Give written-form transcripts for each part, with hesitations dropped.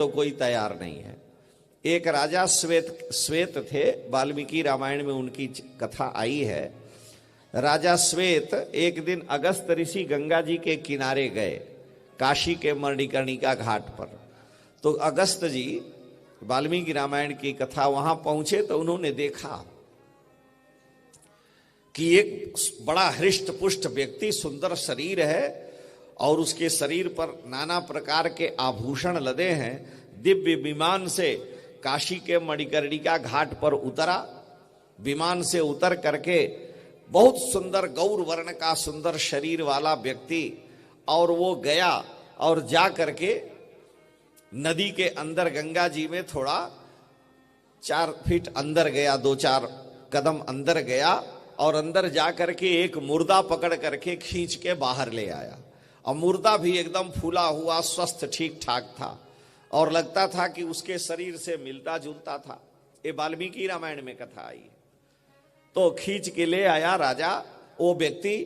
तो कोई तैयार नहीं है। एक राजा श्वेत थे, वाल्मीकि रामायण में उनकी कथा आई है। राजा श्वेत एक दिन अगस्त ऋषि गंगा जी के किनारे गए, काशी के मणिकर्णिका घाट पर। तो अगस्त जी वाल्मीकि रामायण की कथा, वहां पहुंचे तो उन्होंने देखा कि एक बड़ा हृष्ट पुष्ट व्यक्ति, सुंदर शरीर है और उसके शरीर पर नाना प्रकार के आभूषण लदे हैं। दिव्य विमान से काशी के मणिकर्णिका घाट पर उतरा। विमान से उतर करके बहुत सुंदर गौर वर्ण का सुंदर शरीर वाला व्यक्ति, और वो गया और जा करके नदी के अंदर, गंगा जी में थोड़ा 4 फीट अंदर गया, 2-4 कदम अंदर गया और अंदर जा करके एक मुर्दा पकड़ करके खींच के बाहर ले आया। और मुर्दा भी एकदम फूला हुआ, स्वस्थ, ठीक ठाक था और लगता था कि उसके शरीर से मिलता जुलता था। ये वाल्मीकि रामायण में कथा आई। तो खींच के ले आया राजा वो व्यक्ति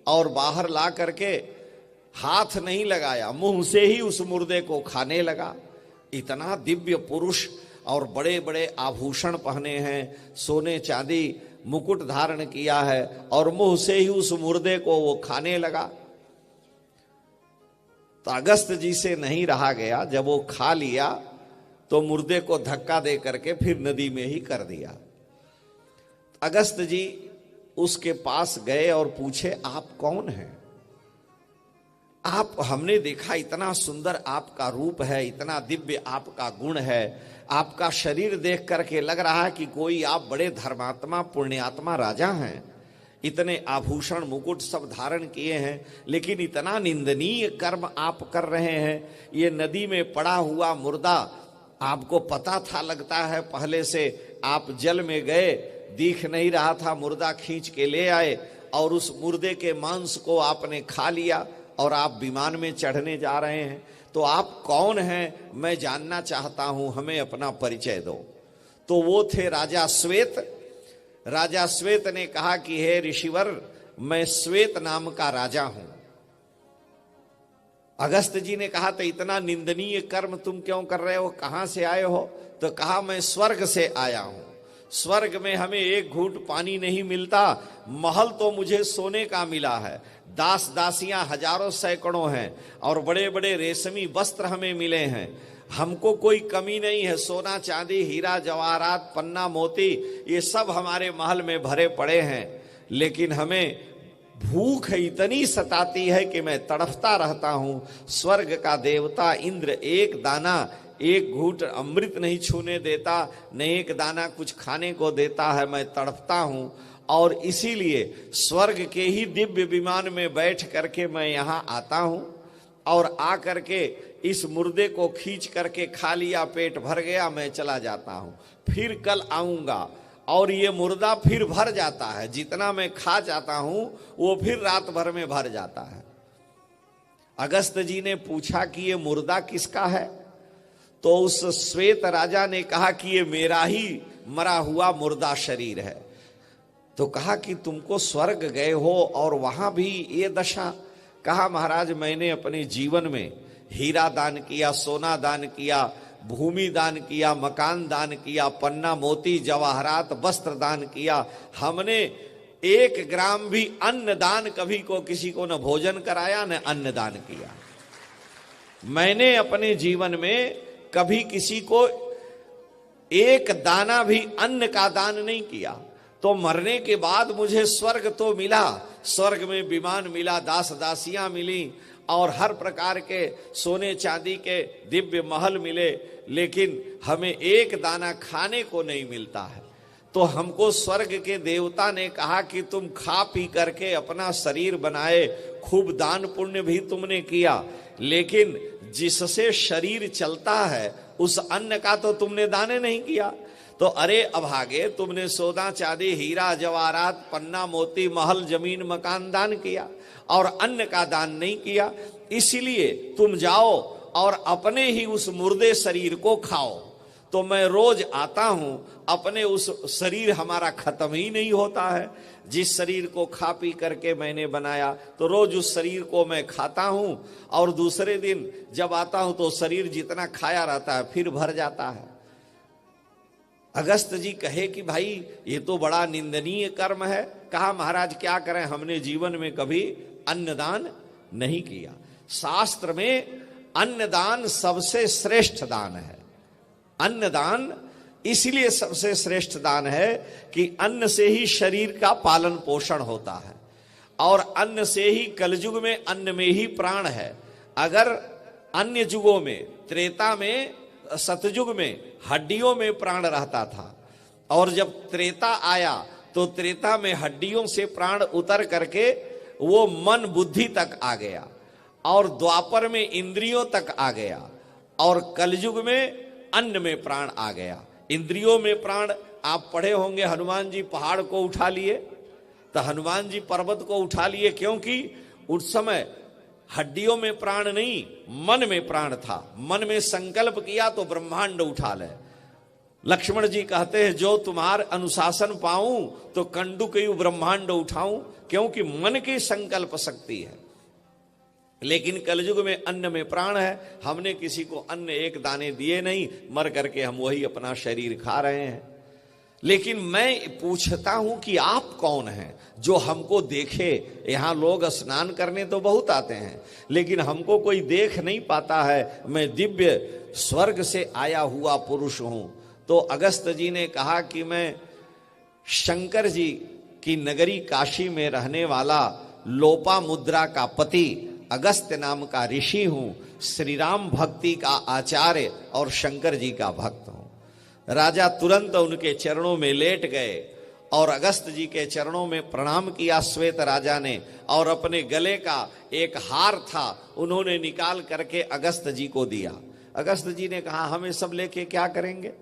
और बाहर ला करके हाथ नहीं लगाया, मुंह से ही उस मुर्दे को खाने लगा। इतना दिव्य पुरुष और बड़े बड़े आभूषण पहने हैं, सोने चांदी मुकुट धारण किया है और मुंह से ही उस मुर्दे को वो खाने लगा। तो अगस्त जी से नहीं रहा गया, जब वो खा लिया तो मुर्दे को धक्का दे करके फिर नदी में ही कर दिया। अगस्त जी उसके पास गए और पूछे, आप कौन हैं? आप, हमने देखा इतना सुंदर आपका रूप है, इतना दिव्य आपका गुण है, आपका शरीर देख करके लग रहा है कि कोई आप बड़े धर्मात्मा पुण्यात्मा राजा हैं। इतने आभूषण मुकुट सब धारण किए हैं, लेकिन इतना निंदनीय कर्म आप कर रहे हैं। ये नदी में पड़ा हुआ मुर्दा आपको पता था, लगता है पहले से आप जल में गए, दिख नहीं रहा था, मुर्दा खींच के ले आए और उस मुर्दे के मांस को आपने खा लिया और आप विमान में चढ़ने जा रहे हैं। तो आप कौन हैं, मैं जानना चाहता हूं, हमें अपना परिचय दो। तो वो थे राजा श्वेत। राजा श्वेत ने कहा कि हे ऋषिवर, मैं श्वेत नाम का राजा हूं। अगस्त जी ने कहा, तो इतना निंदनीय कर्म तुम क्यों कर रहे हो, कहां से आए हो? तो कहा, मैं स्वर्ग से आया हूं। स्वर्ग में हमें एक घूंट पानी नहीं मिलता, महल तो मुझे सोने का मिला है, दास दासियां हजारों सैकड़ों हैं और बड़े बड़े रेशमी वस्त्र हमें मिले हैं। हमको कोई कमी नहीं है, सोना चांदी हीरा जवाहरात पन्ना मोती ये सब हमारे महल में भरे पड़े हैं। लेकिन हमें भूख इतनी सताती है कि मैं तड़फता रहता हूं। स्वर्ग का देवता इंद्र एक दाना, एक घूंट अमृत नहीं छूने देता, न एक दाना कुछ खाने को देता है। मैं तड़पता हूं और इसीलिए स्वर्ग के ही दिव्य विमान में बैठ करके मैं यहां आता हूं और आ करके इस मुर्दे को खींच करके खा लिया, पेट भर गया, मैं चला जाता हूं। फिर कल आऊंगा और ये मुर्दा फिर भर जाता है, जितना मैं खा जाता हूं वो फिर रात भर में भर जाता है। अगस्त जी ने पूछा कि ये मुर्दा किसका है? तो उस श्वेत राजा ने कहा कि ये मेरा ही मरा हुआ मुर्दा शरीर है। तो कहा कि तुमको स्वर्ग गए हो और वहां भी ये दशा? कहा, महाराज मैंने अपने जीवन में हीरा दान किया, सोना दान किया, भूमि दान किया, मकान दान किया, पन्ना मोती जवाहरात वस्त्र दान किया। हमने 1 ग्राम भी अन्न दान कभी को किसी को न भोजन कराया न अन्न दान किया। मैंने अपने जीवन में कभी किसी को 1 दाना भी अन्न का दान नहीं किया। तो मरने के बाद मुझे स्वर्ग तो मिला, स्वर्ग में विमान मिला, दास दासियां मिली और हर प्रकार के सोने चांदी के दिव्य महल मिले, लेकिन हमें 1 दाना खाने को नहीं मिलता है। तो हमको स्वर्ग के देवता ने कहा कि तुम खा पी करके अपना शरीर बनाए, खूब दान पुण्य भी तुमने किया, लेकिन जिससे शरीर चलता है उस अन्न का तो तुमने दान नहीं किया। तो अरे अभागे, तुमने सोना चांदी हीरा जवाहरात पन्ना मोती महल जमीन मकान दान किया और अन्न का दान नहीं किया। इसलिए तुम जाओ और अपने ही उस मुर्दे शरीर को खाओ। तो मैं रोज आता हूं, अपने उस शरीर हमारा खत्म ही नहीं होता है। जिस शरीर को खा पी करके मैंने बनाया, तो रोज उस शरीर को मैं खाता हूं, और दूसरे दिन जब आता हूं तो शरीर जितना खाया रहता है फिर भर जाता है। अगस्त जी कहे कि भाई ये तो बड़ा निंदनीय कर्म है। कहा महाराज क्या करें, हमने जीवन में कभी अन्नदान नहीं किया। शास्त्र में अन्नदान सबसे श्रेष्ठ दान है। अन्नदान इसलिए सबसे श्रेष्ठ दान है कि अन्न से ही शरीर का पालन पोषण होता है, और अन्न से ही कलयुग में अन्न में ही प्राण है। अगर अन्य युगों में, त्रेता में, सतयुग में हड्डियों में प्राण रहता था, और जब त्रेता आया तो त्रेता में हड्डियों से प्राण उतर करके वो मन बुद्धि तक आ गया, और द्वापर में इंद्रियों तक आ गया, और कलयुग में अन्न में प्राण आ गया। इंद्रियों में प्राण, आप पढ़े होंगे हनुमान जी पहाड़ को उठा लिए, तो हनुमान जी पर्वत को उठा लिए, क्योंकि उस समय हड्डियों में प्राण नहीं, मन में प्राण था। मन में संकल्प किया तो ब्रह्मांड उठा ले। लक्ष्मण जी कहते हैं जो तुम्हार अनुशासन पाऊं तो कंडुकयु ब्रह्मांड उठाऊं, क्योंकि मन की संकल्प शक्ति है। लेकिन कलयुग में अन्न में प्राण है। हमने किसी को अन्न एक दाने दिए नहीं, मर करके हम वही अपना शरीर खा रहे हैं। लेकिन मैं पूछता हूं कि आप कौन हैं जो हमको देखे। यहां लोग स्नान करने तो बहुत आते हैं, लेकिन हमको कोई देख नहीं पाता है। मैं दिव्य स्वर्ग से आया हुआ पुरुष हूं। तो अगस्त जी ने कहा कि मैं शंकर जी की नगरी काशी में रहने वाला लोपा मुद्रा का पति अगस्त्य नाम का ऋषि हूं, श्री राम भक्ति का आचार्य और शंकर जी का भक्त हूं। राजा तुरंत उनके चरणों में लेट गए और अगस्त जी के चरणों में प्रणाम किया श्वेत राजा ने, और अपने गले का एक हार था उन्होंने निकाल करके अगस्त जी को दिया। अगस्त जी ने कहा हमें सब लेके क्या करेंगे।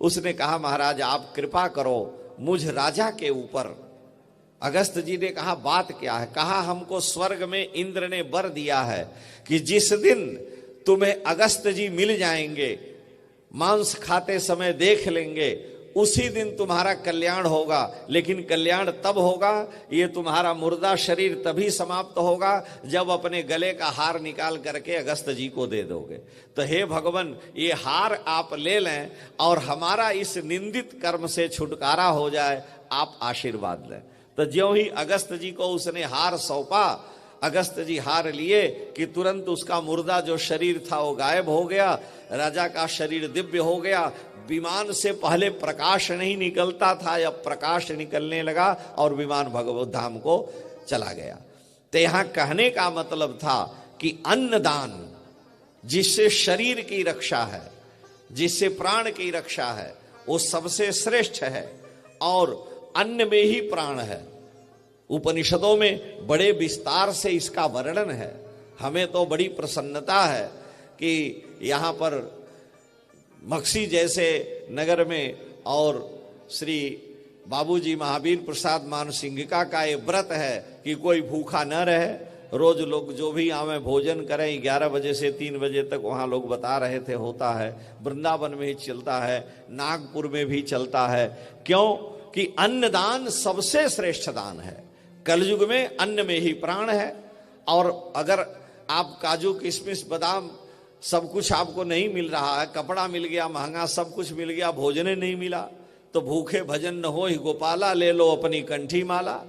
उसने कहा महाराज आप कृपा करो मुझ राजा के ऊपर। अगस्त जी ने कहा बात क्या है। कहा हमको स्वर्ग में इंद्र ने वर दिया है कि जिस दिन तुम्हें अगस्त जी मिल जाएंगे, मांस खाते समय देख लेंगे, उसी दिन तुम्हारा कल्याण होगा। लेकिन कल्याण तब होगा, ये तुम्हारा मुर्दा शरीर तभी समाप्त होगा जब अपने गले का हार निकाल करके अगस्त जी को दे दोगे। तो हे भगवान ये हार आप ले लें और हमारा इस निंदित कर्म से छुटकारा हो जाए, आप आशीर्वाद लें। तो ज्यों ही अगस्त जी को उसने हार सौंपा, अगस्त जी हार लिए कि तुरंत उसका मुर्दा जो शरीर था वो गायब हो गया। राजा का शरीर दिव्य हो गया। विमान से पहले प्रकाश नहीं निकलता था, अब प्रकाश निकलने लगा और विमान भगवत धाम को चला गया। तो यहां कहने का मतलब था कि अन्नदान जिससे शरीर की रक्षा है, जिससे प्राण की रक्षा है, वो सबसे श्रेष्ठ है, और अन्न में ही प्राण है। उपनिषदों में बड़े विस्तार से इसका वर्णन है। हमें तो बड़ी प्रसन्नता है कि यहाँ पर मक्सी जैसे नगर में और श्री बाबूजी महावीर प्रसाद मानसिंहिका का ये व्रत है कि कोई भूखा न रहे। रोज लोग जो भी आवे भोजन करें। 11 बजे से 3 बजे तक वहाँ लोग बता रहे थे होता है। वृंदावन में ही चलता है, नागपुर में भी चलता है। क्यों कि अन्नदान सबसे श्रेष्ठ दान है। कलयुग में अन्न में ही प्राण है। और अगर आप काजू किशमिश बादाम सब कुछ आपको नहीं मिल रहा है, कपड़ा मिल गया महंगा, सब कुछ मिल गया, भोजन नहीं मिला, तो भूखे भजन न हो ही गोपाला, ले लो अपनी कंठी माला।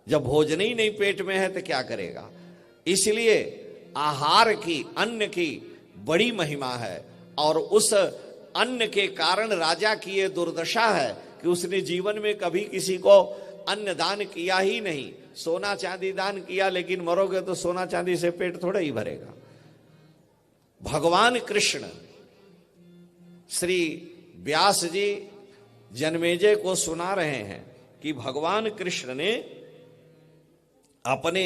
जब भोजन ही नहीं पेट में है तो क्या करेगा। इसलिए आहार की, अन्न की बड़ी महिमा है। और उस अन्न के कारण राजा की ये दुर्दशा है कि उसने जीवन में कभी किसी को अन्न दान किया ही नहीं। सोना चांदी दान किया, लेकिन मरोगे तो सोना चांदी से पेट थोड़ा ही भरेगा। भगवान कृष्ण श्री व्यास जी जन्मेजय को सुना रहे हैं कि भगवान कृष्ण ने अपने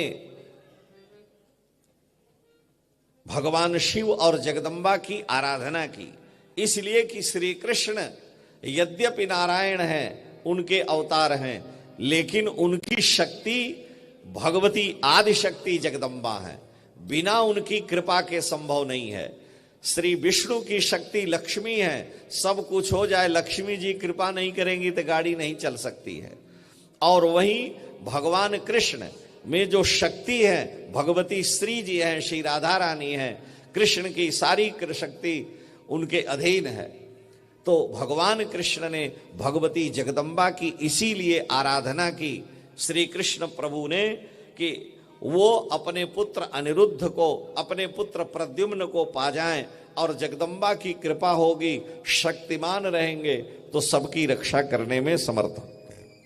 भगवान शिव और जगदम्बा की आराधना की, इसलिए कि श्री कृष्ण यद्यपि नारायण हैं, उनके अवतार हैं, लेकिन उनकी शक्ति भगवती आदि शक्ति जगदम्बा है। बिना उनकी कृपा के संभव नहीं है। श्री विष्णु की शक्ति लक्ष्मी है, सब कुछ हो जाए, लक्ष्मी जी कृपा नहीं करेंगी तो गाड़ी नहीं चल सकती है। और वहीं भगवान कृष्ण में जो शक्ति है, भगवती श्री जी हैं, श्री राधा रानी हैं, कृष्ण की सारी शक्ति उनके अधीन है। तो भगवान कृष्ण ने भगवती जगदम्बा की इसीलिए आराधना की श्री कृष्ण प्रभु ने कि वो अपने पुत्र अनिरुद्ध को, अपने पुत्र प्रद्युम्न को पा जाएं और जगदम्बा की कृपा होगी, शक्तिमान रहेंगे तो सबकी रक्षा करने में समर्थ।